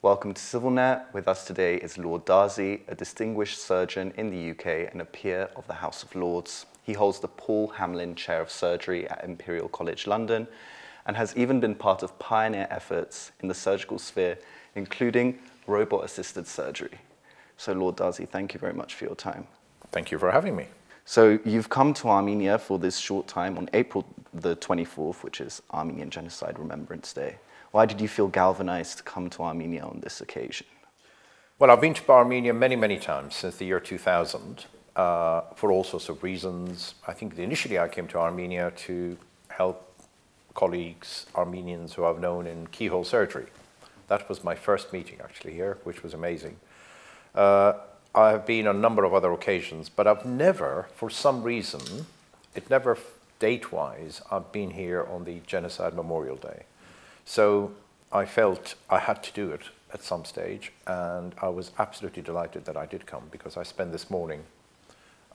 Welcome to CivilNet. With us today is Lord Darzi, a distinguished surgeon in the UK and a peer of the House of Lords. He holds the Paul Hamlin Chair of Surgery at Imperial College London and has even been part of pioneer efforts in the surgical sphere, including robot-assisted surgery. So Lord Darzi, thank you very much for your time. Thank you for having me. So you've come to Armenia for this short time on April the 24th, which is Armenian Genocide Remembrance Day. Why did you feel galvanized to come to Armenia on this occasion? Well, I've been to Armenia many, many times since the year 2000 for all sorts of reasons. I think initially I came to Armenia to help colleagues, Armenians who I've known in keyhole surgery. That was my first meeting actually here, which was amazing. I have been on a number of other occasions, but I've never, for some reason, date-wise, I've been here on the Genocide Memorial Day. So I felt I had to do it at some stage, and I was absolutely delighted that I did come, because I spent this morning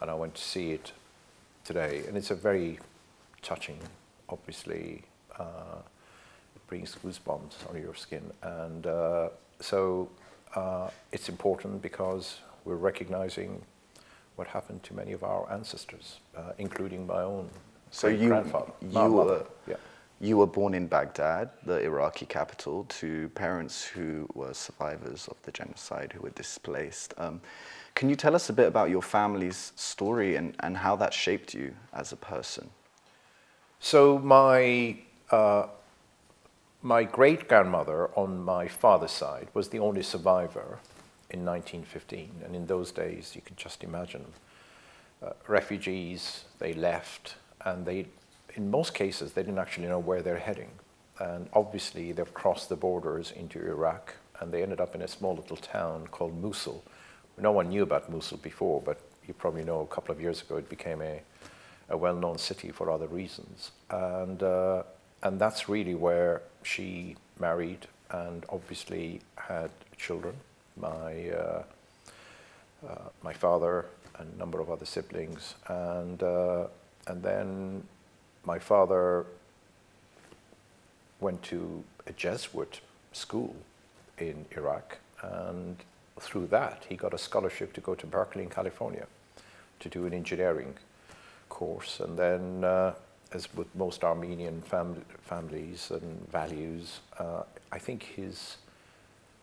and I went to see it today, and it's a very touching, obviously, it brings goosebumps on your skin, and so it's important because we're recognizing what happened to many of our ancestors, including my own grandfather. You were born in Baghdad, the Iraqi capital, to parents who were survivors of the genocide, who were displaced. Can you tell us a bit about your family's story and how that shaped you as a person? So my great-grandmother on my father's side was the only survivor in 1915, and in those days, you can just imagine, refugees, they left, and in most cases, they didn't actually know where they're heading. And obviously, they've crossed the borders into Iraq, and they ended up in a small little town called Mosul. No one knew about Mosul before, but you probably know a couple of years ago, it became a well-known city for other reasons. And that's really where she married and obviously had children. My father and a number of other siblings. And then my father went to a Jesuit school in Iraq, and through that he got a scholarship to go to Berkeley in California to do an engineering course. And then, as with most Armenian families and values, I think his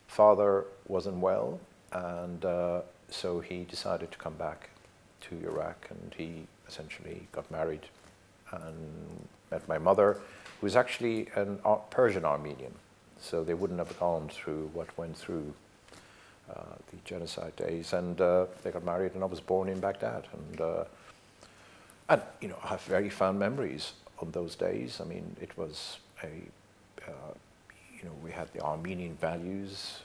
father wasn't well, and so he decided to come back to Iraq, and he essentially got married and met my mother, who was actually a Persian Armenian. So they wouldn't have gone through what went through the genocide days. And they got married, and I was born in Baghdad. And you know, I have very fond memories of those days. I mean, it was you know, we had the Armenian values,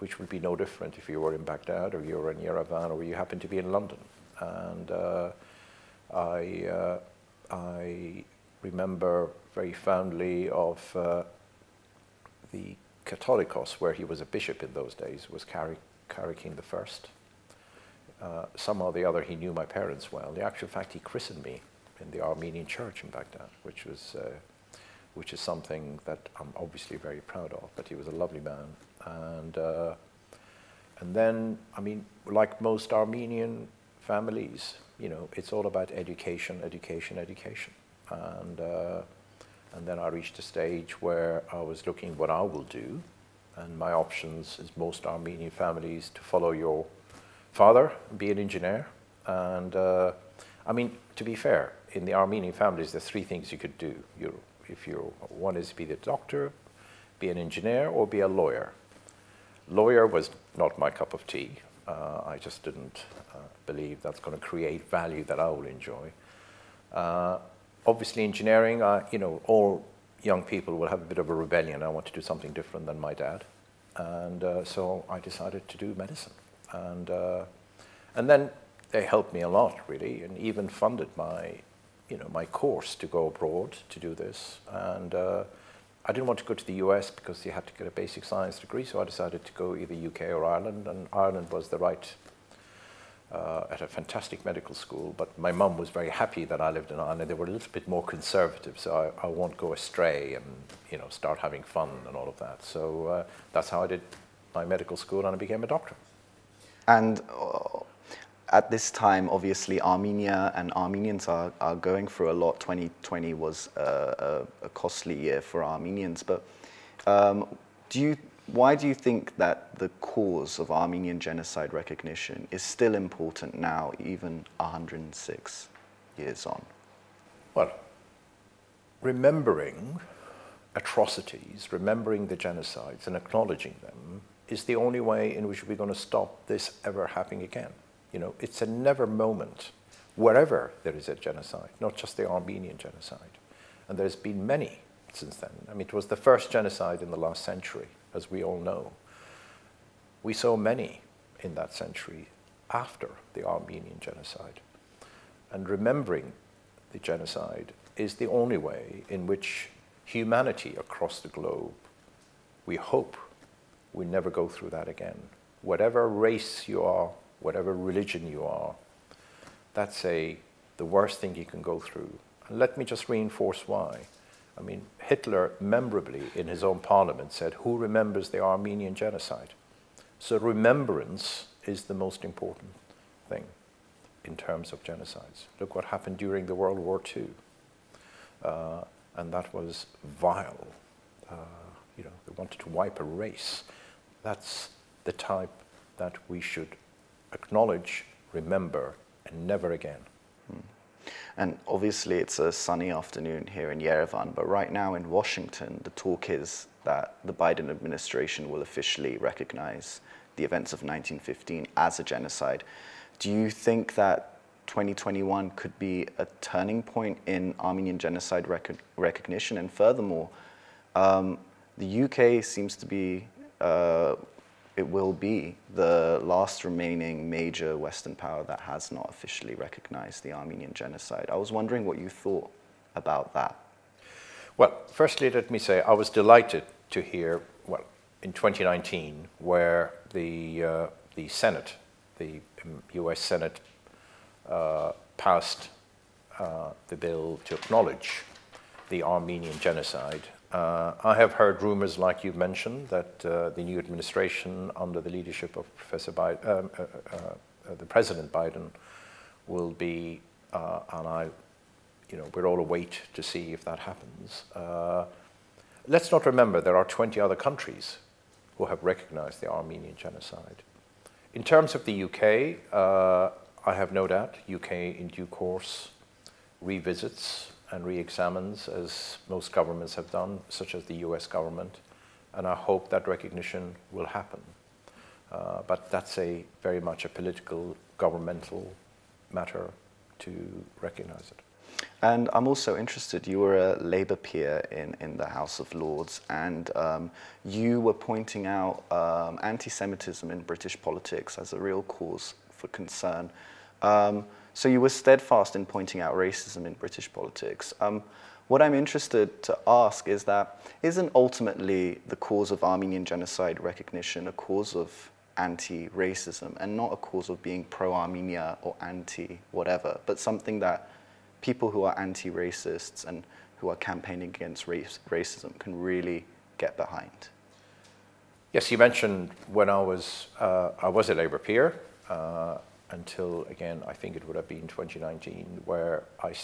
which would be no different if you were in Baghdad or you were in Yerevan or you happened to be in London. And I remember very fondly of the Catholicos, where he was a bishop in those days, was Kari King I. Somehow or the other, he knew my parents well. In actual fact, he christened me in the Armenian church in Baghdad, which is something that I'm obviously very proud of. But he was a lovely man. And then, I mean, like most Armenian families, you know, it's all about education, education, education. And then I reached a stage where I was looking what I will do. And my options, as most Armenian families, to follow your father, be an engineer. And I mean, to be fair, in the Armenian families, there's three things you could do. One is be the doctor, be an engineer, or be a lawyer. Lawyer was not my cup of tea. I just didn't believe that's going to create value that I will enjoy. Obviously, engineering, you know, all young people will have a bit of a rebellion. I want to do something different than my dad. And so I decided to do medicine. And then they helped me a lot, really, and even funded my course to go abroad to do this. And I didn't want to go to the US because you had to get a basic science degree, so I decided to go either UK or Ireland, and Ireland was the right, at a fantastic medical school, but my mum was very happy that I lived in Ireland. They were a little bit more conservative, so I won't go astray and, you know, start having fun and all of that. So that's how I did my medical school and I became a doctor. And at this time, obviously, Armenia and Armenians are going through a lot. 2020 was a costly year for Armenians. But why do you think that the cause of Armenian genocide recognition is still important now, even 106 years on? Well, remembering atrocities, remembering the genocides and acknowledging them is the only way in which we're going to stop this ever happening again. You know, it's a never moment wherever there is a genocide, not just the Armenian genocide. And there's been many since then. I mean, it was the first genocide in the last century, as we all know. We saw many in that century after the Armenian genocide. And remembering the genocide is the only way in which humanity across the globe, we hope, will never go through that again. Whatever race you are, whatever religion you are, that's the worst thing you can go through. And let me just reinforce why. I mean, Hitler memorably in his own parliament said, "Who remembers the Armenian genocide?" So remembrance is the most important thing in terms of genocides. Look what happened during the World War II. And that was vile. You know, they wanted to wipe a race. That's the type that we should acknowledge, remember, and never again. And obviously it's a sunny afternoon here in Yerevan, but right now in Washington, the talk is that the Biden administration will officially recognize the events of 1915 as a genocide. Do you think that 2021 could be a turning point in Armenian genocide recognition? And furthermore, the UK seems to be, it will be the last remaining major Western power that has not officially recognized the Armenian genocide. I was wondering what you thought about that. Well, firstly, let me say I was delighted to hear, well, in 2019, where the Senate, the US Senate, passed the bill to acknowledge the Armenian genocide. I have heard rumors, like you mentioned, that the new administration under the leadership of Professor Biden, the President Biden, will be, and we're all await to see if that happens. Let's not remember there are 20 other countries who have recognized the Armenian genocide. In terms of the UK, I have no doubt UK in due course revisits and re-examines, as most governments have done, such as the US government, and I hope that recognition will happen. But that's very much a political, governmental matter to recognize it. And I'm also interested, you were a Labour peer in the House of Lords, and you were pointing out anti-Semitism in British politics as a real cause for concern. So you were steadfast in pointing out racism in British politics. What I'm interested to ask is that, isn't ultimately the cause of Armenian genocide recognition a cause of anti-racism and not a cause of being pro-Armenia or anti-whatever, but something that people who are anti-racists and who are campaigning against racism can really get behind? Yes, you mentioned when I was a Labour peer, until, again, I think it would have been 2019, where I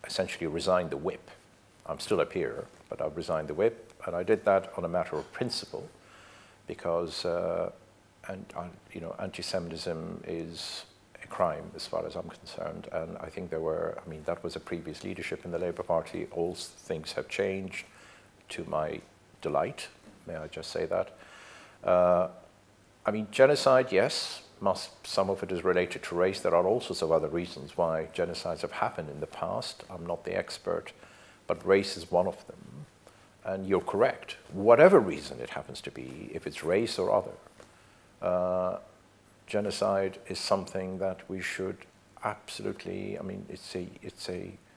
essentially resigned the whip. I'm still a peer, but I resigned the whip, and I did that on a matter of principle, because anti-Semitism is a crime as far as I'm concerned, and I think that was a previous leadership in the Labour Party. All things have changed, to my delight, may I just say that. Genocide, yes. Some of it is related to race. There are all sorts of other reasons why genocides have happened in the past. I'm not the expert, but race is one of them. And you're correct. Whatever reason it happens to be, if it's race or other, genocide is something that we should absolutely,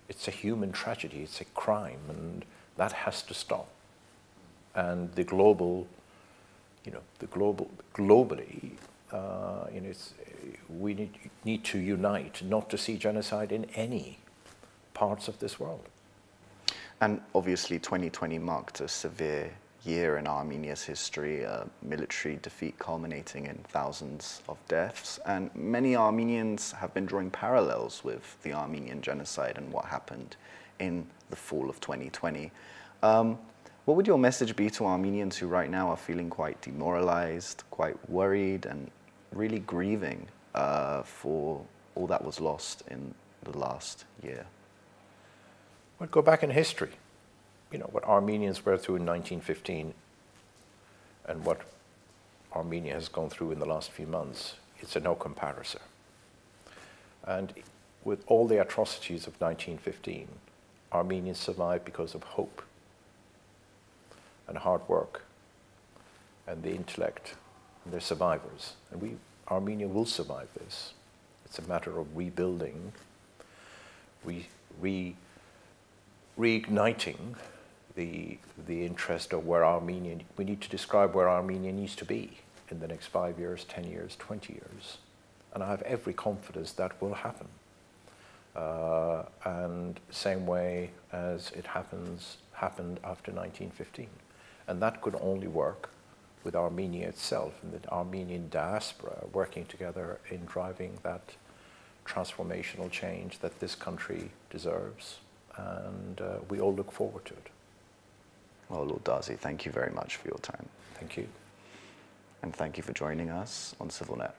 it's a human tragedy, it's a crime, and that has to stop. And globally, we need to unite not to see genocide in any parts of this world. And obviously 2020 marked a severe year in Armenia's history, a military defeat culminating in thousands of deaths. And many Armenians have been drawing parallels with the Armenian genocide and what happened in the fall of 2020. What would your message be to Armenians who right now are feeling quite demoralized, quite worried, and really grieving for all that was lost in the last year? Well, go back in history. You know, what Armenians were through in 1915 and what Armenia has gone through in the last few months, it's a no comparison. And with all the atrocities of 1915, Armenians survived because of hope and hard work and the intellect, and they're survivors. And Armenia will survive this. It's a matter of rebuilding, reigniting the interest of where Armenia, we need to describe where Armenia needs to be in the next 5 years, 10 years, 20 years. And I have every confidence that will happen. And same way as it happened after 1915. And that could only work with Armenia itself and the Armenian diaspora working together in driving that transformational change that this country deserves. And we all look forward to it. Well, Lord Darzi, thank you very much for your time. Thank you. And thank you for joining us on CivilNet.